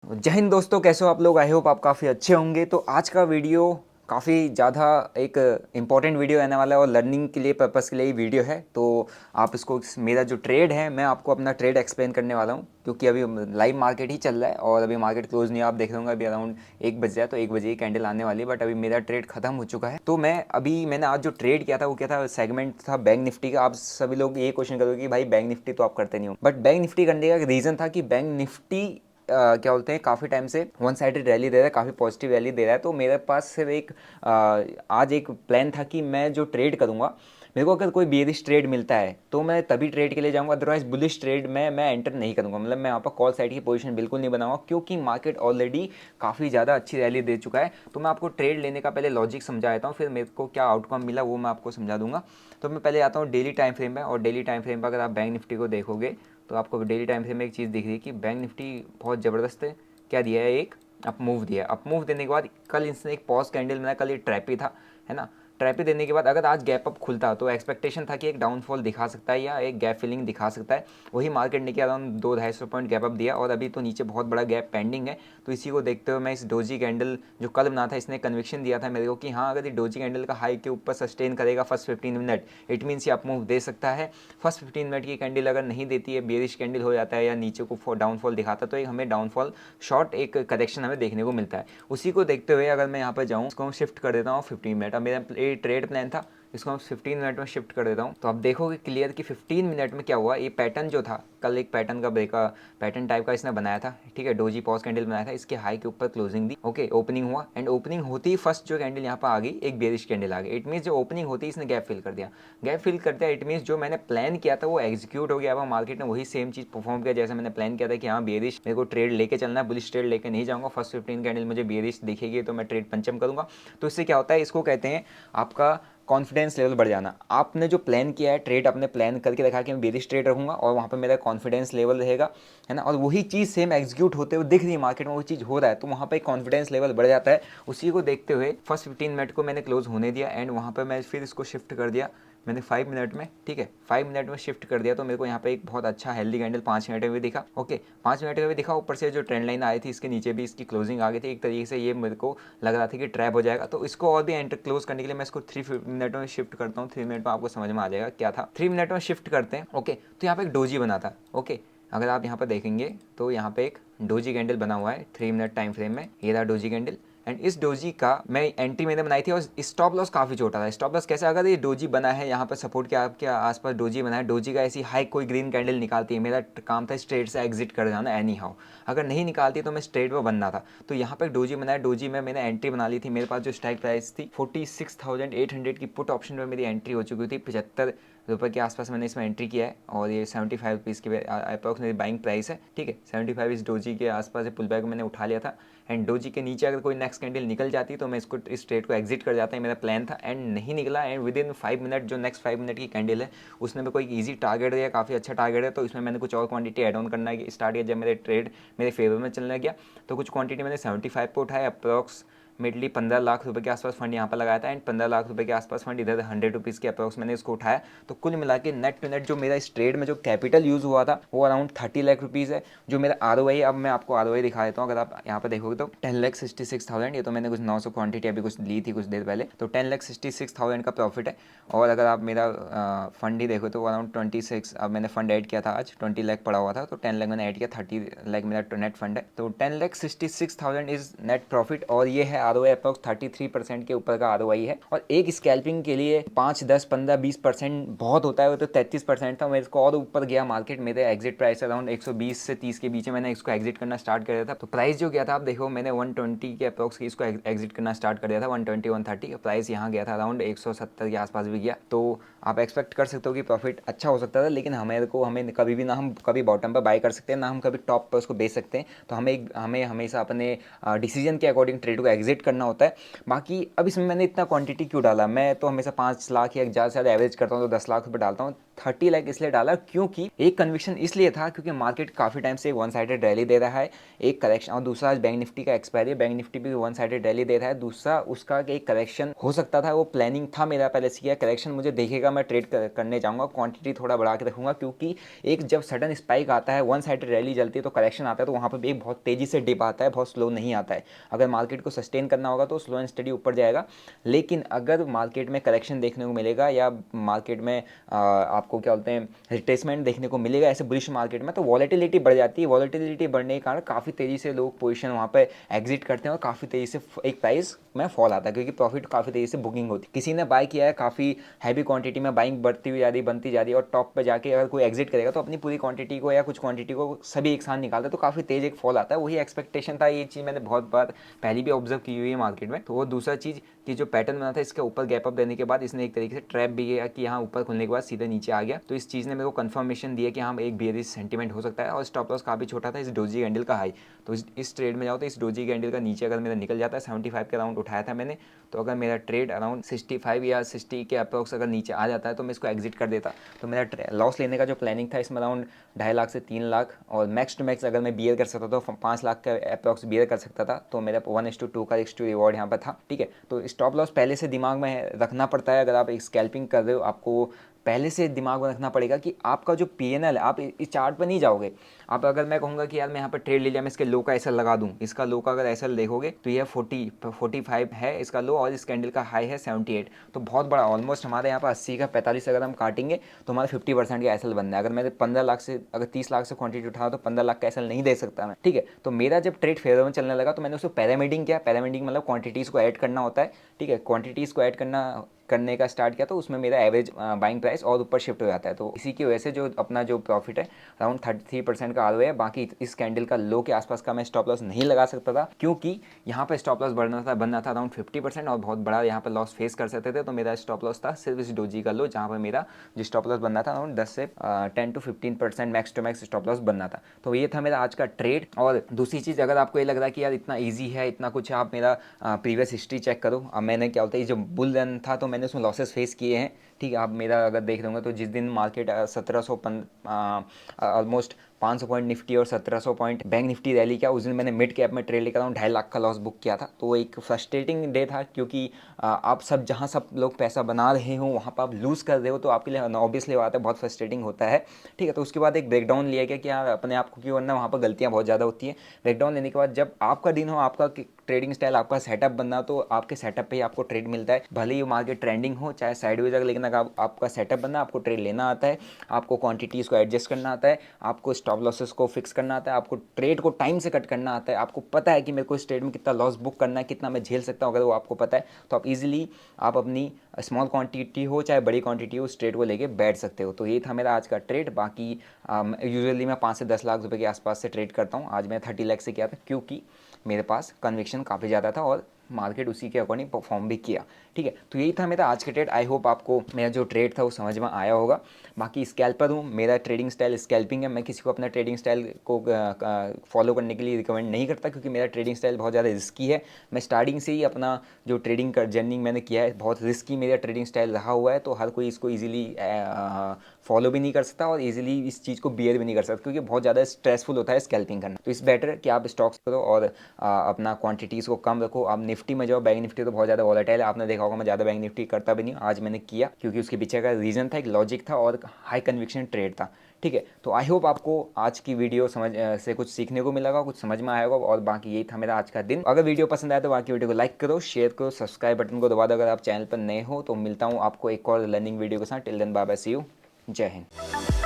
जय हिंद दोस्तों, कैसे हो आप लोग। आई होप आप काफ़ी अच्छे होंगे। तो आज का वीडियो काफ़ी ज़्यादा एक इम्पॉर्टेंट वीडियो रहने वाला है और लर्निंग के लिए पर्पज़ के लिए ही वीडियो है। तो आप इसको, मेरा जो ट्रेड है, मैं आपको अपना ट्रेड एक्सप्लेन करने वाला हूँ, क्योंकि अभी लाइव मार्केट ही चल रहा है और अभी मार्केट क्लोज नहीं है। आप देख रहे होंगे अभी अराउंड 1 बज रहा है, तो 1 बजे ही कैंडल आने वाली है। बट अभी मेरा ट्रेड खत्म हो चुका है। तो मैंने आज जो ट्रेड किया था वो क्या था, सेगमेंट था बैंक निफ्टी का। आप सभी लोग ये क्वेश्चन करोगे कि भाई बैंक निफ्टी तो आप करते नहीं हो, बट बैंक निफ्टी करने का रीज़न था कि बैंक निफ्टी क्या बोलते हैं, काफ़ी टाइम से वन साइडेड रैली दे रहा है, काफ़ी पॉजिटिव रैली दे रहा है। तो मेरे पास सिर्फ आज एक प्लान था कि मैं जो ट्रेड करूँगा, मेरे को अगर कोई बेरिश ट्रेड मिलता है तो मैं तभी ट्रेड के लिए जाऊँगा, अदरवाइज बुलिश ट्रेड में मैं एंटर नहीं करूँगा। मतलब मैं यहाँ पर कॉल साइड की पोजीशन बिल्कुल नहीं बनाऊंगा, क्योंकि मार्केट ऑलरेडी काफ़ी ज़्यादा अच्छी रैली दे चुका है। तो मैं आपको ट्रेड लेने का पहले लॉजिक समझा देता हूँ, फिर मेरे को क्या आउटकम मिला वो मैं आपको समझा दूंगा। तो मैं पहले आता हूँ डेली टाइम फ्रेम में, और डेली टाइम फ्रेम पर अगर आप बैंक निफ्टी को देखोगे तो आपको डेली टाइम फ्रेम में एक चीज़ दिख रही है कि बैंक निफ्टी बहुत ज़बरदस्त है। क्या दिया है, एक अप मूव दिया है। अप मूव देने के बाद कल इसने एक पॉज कैंडल बनाया, कल ये ट्रैपी था, है ना। ट्रैपी देने के बाद अगर आज गैप अप खुलता तो एक्सपेक्टेशन था कि एक डाउनफॉल दिखा सकता है या एक गैप फिलिंग दिखा सकता है। वही मार्केट ने किया, अराउंड 200-250 पॉइंट गैप अप दिया, और अभी तो नीचे बहुत बड़ा गैप पेंडिंग है। तो इसी को देखते हुए मैं इस डोजी कैंडल जो कल बना था, इसने कन्विक्शन दिया था मेरे को कि हाँ, अगर ये डोजी कैंडल का हाई के ऊपर सस्टेन करेगा फर्स्ट 15 मिनट, इट मीन्स ये अप मूव दे सकता है। फर्स्ट 15 मिनट की कैंडल अगर नहीं देती है, बेरिश कैंडल हो जाता है या नीचे को डाउनफॉल दिखाता है, तो एक हमें डाउनफॉल शॉर्ट एक करेक्शन हमें देखने को मिलता है। उसी को देखते हुए अगर मैं यहाँ पर जाऊँ, इसको हम शिफ्ट कर देता हूँ 15 मिनट। अब मेरा ट्रेड प्लान था, इसको हम 15 मिनट में शिफ्ट कर देता हूँ। तो आप देखोगे क्लियर कि 15 मिनट में क्या हुआ। ये पैटर्न जो था कल, एक पैटर्न का ब्रेक, पैटर्न टाइप का इसने बनाया था, ठीक है। डोजी पॉज कैंडल बनाया था, इसके हाई के ऊपर क्लोजिंग दी, ओके। ओपनिंग हुआ, एंड ओपनिंग होती ही फर्स्ट जो कैंडल यहाँ पर आ गई, एक बेरिश कैंडल आ गई। इट मीन्स जो ओपनिंग होती है इसने गैप फिल कर दिया। गैप फिल कर दिया, इट मीन्स जो मैंने प्लान किया था वो एग्जीक्यूट हो गया। अब मार्केट ने वही सेम चीज़ परफॉर्म किया जैसे मैंने प्लान किया था कि हाँ, बेरिश मेरे को ट्रेड लेके चलना है, बुलिश ट्रेड लेके नहीं जाऊँगा। फर्स्ट 15 कैंडल मुझे बेरिश दिखेगी तो मैं ट्रेड पंचम करूँगा। तो इससे क्या होता है, इसको कहते हैं आपका कॉन्फिडेंस लेवल बढ़ जाना। आपने जो प्लान किया है, ट्रेड अपने प्लान करके रखा कि मैं बेरिश ट्रेड रखूंगा और वहाँ पे मेरा कॉन्फिडेंस लेवल रहेगा, है ना। और वही चीज़ सेम एग्जीक्यूट होते हुए दिख रही है मार्केट में, वो चीज़ हो रहा है, तो वहाँ पे कॉन्फिडेंस लेवल बढ़ जाता है। उसी को देखते हुए फर्स्ट 15 मिनट को मैंने क्लोज होने दिया, एंड वहाँ पर मैं फिर इसको शिफ्ट कर दिया मैंने 5 मिनट में, ठीक है। 5 मिनट में शिफ्ट कर दिया, तो मेरे को यहाँ पे एक बहुत अच्छा हेल्दी कैंडल 5 मिनट में भी दिखा, ओके। 5 मिनट में भी दिखा, ऊपर से जो ट्रेंड लाइन आई थी इसके नीचे भी इसकी क्लोजिंग आ गई थी। एक तरीके से ये मेरे को लग रहा था कि ट्रैप हो जाएगा। तो इसको और भी एंटर क्लोज करने के लिए मैं इसको 3 मिनट में शिफ्ट करता हूँ। 3 मिनट में आपको समझ में आ जाएगा क्या था। 3 मिनट में शिफ्ट करते हैं, ओके। तो यहाँ पे एक डोजी बना था, ओके। अगर आप यहाँ पर देखेंगे तो यहाँ पे एक डोजी कैंडल बना हुआ है 3 मिनट टाइम फ्रेम में, ये रहा डोजी कैंडल। एंड इस डोजी का मैं एंट्री मैंने बनाई थी, और स्टॉप लॉस काफ़ी छोटा था। स्टॉप लॉस कैसे, अगर ये डोजी बना है यहाँ पर सपोर्ट के आपके आसपास डोजी बना है, डोजी का ऐसी हाई कोई ग्रीन कैंडल निकालती है, मेरा काम था स्ट्रेट से एग्जिट कर जाना एनी हाउ। अगर नहीं निकालती तो मैं स्ट्रेट पर बनना था। तो यहाँ पर डोजी बनाया, डोजी में मैंने एंट्री बना ली थी। मेरे पास जो स्ट्राइक प्राइस थी 46,800 की पुट ऑप्शन में मेरी एंट्री हो चुकी थी। 75 रुपये के आसपास मैंने इसमें एंट्री किया है, और ये 75 रुपीज़ की अप्रॉक्स मेरी बाइंग प्राइस है, ठीक है। 75 इस डोजी के आसपास पुल बैक मैंने उठा लिया था। एंड डोजी के नीचे अगर कोई नेक्स्ट कैंडल निकल जाती तो मैं इसको, इस ट्रेड को एग्जिट कर जाता है, मेरा प्लान था। एंड नहीं निकला, एंड विद इन 5 मिनट जो नेक्स्ट 5 मिनट की कैंडल है उसने मेरे को एक ईजी टारगेट दिया, काफ़ी अच्छा टारगेट है। तो इसमें मैंने कुछ और क्वांटिटी ऐड ऑन करना स्टार्ट किया। जब मेरे ट्रेड मेरे फेवर में चलने गया तो कुछ क्वांटिटी मैंने 75 पे उठाया, अप्रॉक्स मिडली 15 लाख रुपए के आसपास फंड यहाँ पर लगाया था, एंड 15 लाख रुपए के आसपास फंड इधर 100 रुपीज़ के अप्रॉक्स मैंने इसको उठाया। तो कुल मिला के नेट टू नेट जो मेरा इस ट्रेड में जो कैपिटल यूज़ हुआ था वो अराउंड 30 लाख रुपीज़ है। जो मेरा ROI, अब मैं आपको ROI दिखा देता हूँ। अगर आप यहाँ पर देखोगे तो 10,66,000, ये तो मैंने कुछ 900 क्वांटिटी अभी कुछ ली थी कुछ देर पहले, तो 10,66,000 का प्रॉफिट है। और अगर आप मेरा फंड ही देखो तो अराउंड 26, अब मैंने फंड ऐड किया था, आज 20 लाख पड़ा हुआ था, तो 10 लाख मैंने ऐड किया, 30 लाख मेरा नेट फंड है। तो 10,66,000 इज़ नेट प्रॉफिट, और ये है ROI अप्रॉक्स 33% के ऊपर का ROI है। और एक स्कैल्पिंग के लिए 5, 10, 15, 20% बहुत होता है, वो तो 33% था। मेरे को और ऊपर गया मार्केट, मेरे एग्जिट प्राइस अराउंड 120 से 30 के बीच में मैंने इसको एग्जिट करना स्टार्ट कर दिया था। तो प्राइस जो गया था, आप देखो मैंने 120 के अप्रॉक्स इसको एग्जिट करना स्टार्ट कर दिया था, 120, 130 प्राइस यहाँ गया था, अराउंड 170 के आसपास भी गया। तो आप एक्सपेक्ट कर सकते हो कि प्रॉफिट अच्छा हो सकता था, लेकिन हमें कभी भी ना, हम कभी बॉटम पर बाय कर सकते हैं ना हम कभी टॉप पर उसको बेच सकते हैं। तो हमें हमेशा अपने डिसीजन के अकॉर्डिंग ट्रेड को एग्जिट करना होता है। बाकी अब इसमें मैंने इतना क्वांटिटी क्यों डाला, मैं तो हमेशा 5 लाख या ज़्यादा से ज़्यादा एवरेज करता हूँ तो 10 लाख रुपये डालता हूँ। 30 लाख इसलिए डाला क्योंकि एक कन्विक्शन इसलिए था क्योंकि मार्केट काफ़ी टाइम से वन साइडेड रैली दे रहा है, एक करेक्शन, और दूसरा आज बैंक निफ्टी का एक्सपायरी है, बैंक निफ्टी भी वन साइडेड रैली दे रहा है, दूसरा उसका एक करेक्शन हो सकता था, वो प्लानिंग था मेरा पहले से किया, करेक्शन मुझे देखेगा, मैं ट्रेड करने जाऊँगा, क्वांटिटी थोड़ा बढ़ा के रखूँगा, क्योंकि एक जब सडन स्पाइक आता है, वन साइडेड रैली चलती है तो करेक्शन आता है, तो वहाँ पर भी एक बहुत तेज़ी से डिप आता है, बहुत स्लो नहीं आता है। अगर मार्केट को सस्टेन करना होगा तो स्लो एंड स्टडी ऊपर जाएगा, लेकिन अगर मार्केट में करेक्शन देखने को मिलेगा या मार्केट में आपको क्या बोलते हैं रिट्रेसमेंट देखने को मिलेगा ऐसे बुलिश मार्केट में, तो वॉलेटिलिटी बढ़ जाती है, वॉलेटिलिटी बढ़ने के कारण काफ़ी तेज़ी से लोग पोजीशन वहाँ पे एग्जिट करते हैं और काफ़ी तेज़ी से एक प्राइस में फॉल आता है, क्योंकि प्रॉफिट काफ़ी तेज़ी से बुकिंग होती है। किसी ने बाय किया है, काफ़ी हैवी क्वांटिटी में बाइंग बढ़ती हुई जा रही, बनती जा रही है, और टॉप पे जाके अगर कोई एग्जिट करेगा तो अपनी पूरी क्वांटिटी को या कुछ क्वांटिटी को सभी एक साथ निकालता है, तो काफ़ी तेज एक फॉल आता है। वही एक्सपेक्टेशन था, ये चीज़ मैंने बहुत बार पहले भी ऑब्जर्व की हुई है मार्केट में। तो वो दूसरा चीज़ कि जो पैटर्न बना था इसके ऊपर गैप अप देने के बाद इसने एक तरीके से ट्रैप भी किया कि यहाँ ऊपर खुलने के बाद सीधे नीचे आ गया, तो इस चीज़ ने मेरे को कंफर्मेशन दिया कि हाँ एक बेयरिश सेंटीमेंट हो सकता है, और स्टॉप लॉस काफ़ी छोटा था इस डोजी कैंडल का हाई। तो इस ट्रेड में जाओ तो इस डोजी कैंडल का नीचे अगर मेरा निकल जाता है, 75 के अराउंड उठाया था मैंने, तो अगर मेरा ट्रेड अराउंड 65 या 60 के अप्रॉक्स अगर नीचे आ जाता है तो मैं इसको एग्जिट कर देता। तो मेरा लॉस लेने का जो प्लानिंग था इसमें अराउंड 2.5 लाख से 3 लाख, और मैक्स टू मैक्स अगर मैं बियर कर सकता था तो 5 लाख का अप्रॉक्स बियर कर सकता था, तो मेरा 1:2 का एक्स टू रिवॉर्ड यहाँ पर था। ठीक है, तो स्टॉप लॉस पहले से दिमाग में रखना पड़ता है। अगर आप एक स्कैल्पिंग कर रहे हो, आपको पहले से दिमाग में रखना पड़ेगा कि आपका जो पीएनएल है, आप इस चार्ट पर नहीं जाओगे। आप अगर मैं कहूँगा कि यार मैं यहाँ पर ट्रेड ले लिया, मैं इसके लो का एसएल लगा दूँ, इसका लो का अगर एसएल देखोगे तो यह 45 है इसका लो, और इस कैंडल का हाई है 78, तो बहुत बड़ा, ऑलमोस्ट हमारे यहाँ पर 80 का 45 अगर हम काटेंगे तो हमारा 50% का एसएल बनना है। अगर मैं 15 लाख से, अगर 30 लाख से क्वांटिटी उठाऊँ तो 15 लाख का एसएल नहीं दे सकता मैं। ठीक है, तो मेरा जब ट्रेड फेवर में चलने लगा तो मैंने उसको पैरामीडिंग किया। पैरामीडिंग मतलब क्वांटिटीज़ को ऐड करना होता है। ठीक है, क्वांटिटीज़ को ऐड करने का स्टार्ट किया तो उसमें मेरा एवरेज बाइंग प्राइस और ऊपर शिफ्ट हो जाता है। तो इसी की वजह से जो अपना जो प्रॉफिट है अराउंड 33% का आर है। बाकी इस कैंडल का लो के आसपास का मैं स्टॉप लॉस नहीं लगा सकता था, क्योंकि यहाँ पर स्टॉप लॉस बनना था अराउंड 50% और बहुत बड़ा यहाँ पर लॉस फेस कर सकते थे। तो मेरा स्टॉप लॉस था सिर्फ इस डोजी का लो, जहाँ पर मेरा जो स्टॉप लॉस बनना था अराउंड 10 से 10 to 15% max to max stop loss बनना था। तो ये था मेरा आज का ट्रेड। और दूसरी चीज़, अगर आपको ये लग रहा है कि यार इतना ईजी है, इतना कुछ है, आप मेरा प्रीवियस हिस्ट्री चेक करो। अब मैंने क्या होता है, ये जो बुल रन था तो मैंने उसमें लॉसेस फेस किए हैं। ठीक है, आप मेरा अगर देख रहे होंगे तो जिस दिन मार्केट 1700 ऑलमोस्ट 500 पॉइंट निफ्टी और 1700 पॉइंट बैंक निफ्टी रैली किया, उस दिन मैंने मिड कैप में ट्रेड लेकर 2.5 लाख का लॉस बुक किया था। तो वो एक फ्रस्ट्रेटिंग डे था, क्योंकि आप सब जहाँ सब लोग पैसा बना रहे हो वहाँ पर आप लूज़ कर रहे हो, तो आपके लिए ऑब्वियसली बात है बहुत फ्रस्ट्रेटिंग होता है। ठीक है, तो उसके बाद एक ब्रेकडाउन लिया गया कि यार अपने आप को क्यों, वरना वहाँ पर गलतियाँ बहुत ज़्यादा होती हैं। ब्रेकडाउन लेने के बाद जब आपका दिन हो, आपका ट्रेडिंग स्टाइल, आपका सेटअप बनना, तो आपके सेटअप पे ही आपको ट्रेड मिलता है, भले ही मार्केट ट्रेंडिंग हो चाहे साइडवेज अगर, लेकिन अगर आपका सेटअप बनना, आपको ट्रेड लेना आता है, आपको क्वांटिटीज़ को एडजस्ट करना आता है, आपको स्टॉप लॉसेस को फिक्स करना आता है, आपको ट्रेड को टाइम से कट करना आता है, आपको पता है कि मेरे को इस ट्रेड में कितना लॉस बुक करना है, कितना मैं झेल सकता हूँ, अगर वो आपको पता है तो आप इजीली आप अपनी स्मॉल क्वांटिटी हो चाहे बड़ी क्वांटिटी हो, उस ट्रेड को लेके बैठ सकते हो। तो ये था मेरा आज का ट्रेड। बाकी यूजुअली मैं 5 से 10 लाख रुपए के आसपास से ट्रेड करता हूँ, आज मैं 30 लाख से किया था, क्योंकि मेरे पास कन्विक्शन काफ़ी ज़्यादा था और मार्केट उसी के अकॉर्डिंग परफॉर्म भी किया। ठीक है, तो यही था मेरा आज का ट्रेड। आई होप आपको मेरा जो ट्रेड था वो समझ में आया होगा। बाकी स्कैल्पर हूँ, मेरा ट्रेडिंग स्टाइल स्कैल्पिंग है। मैं किसी को अपना ट्रेडिंग स्टाइल को फॉलो करने के लिए रिकमेंड नहीं करता, क्योंकि मेरा ट्रेडिंग स्टाइल बहुत ज़्यादा रिस्की है। मैं स्टार्टिंग से ही अपना जो ट्रेडिंग का जर्नी मैंने किया है, बहुत रिस्की मेरा ट्रेडिंग स्टाइल रहा हुआ है, तो हर कोई इसको ईजिली फॉलो भी नहीं कर सकता और ईजिली इस चीज़ को बियर भी नहीं कर सकता, क्योंकि बहुत ज़्यादा स्ट्रेसफुल होता है स्कैल्पिंग करना। तो इस बेटर है कि आप स्टॉक्स करो और अपना क्वांटिटीज़ को कम रखो। आप निफ्टी में जाओ, बैंक निफ्टी तो बहुत ज़्यादा वॉलेटाइल है, आपने देखा होगा मैं ज़्यादा बैंक निफ्टी करता भी नहीं, आज मैंने किया क्योंकि उसके पीछे का रीज़न था, एक लॉजिक था और हाई कन्विक्शन ट्रेड था। ठीक है, तो आई होप आपको आज की वीडियो से कुछ सीखने को मिलेगा, कुछ समझ में आएगा। और बाकी यही था मेरा आज का दिन। अगर वीडियो पसंद आया तो बाकी वीडियो को लाइक करो, शेयर करो, सब्सक्राइब बटन को दबा दो अगर आप चैनल पर नए हो। तो मिलता हूँ आपको एक और लर्निंग वीडियो के साथ। Till then bye bye, see you, जय हिंद।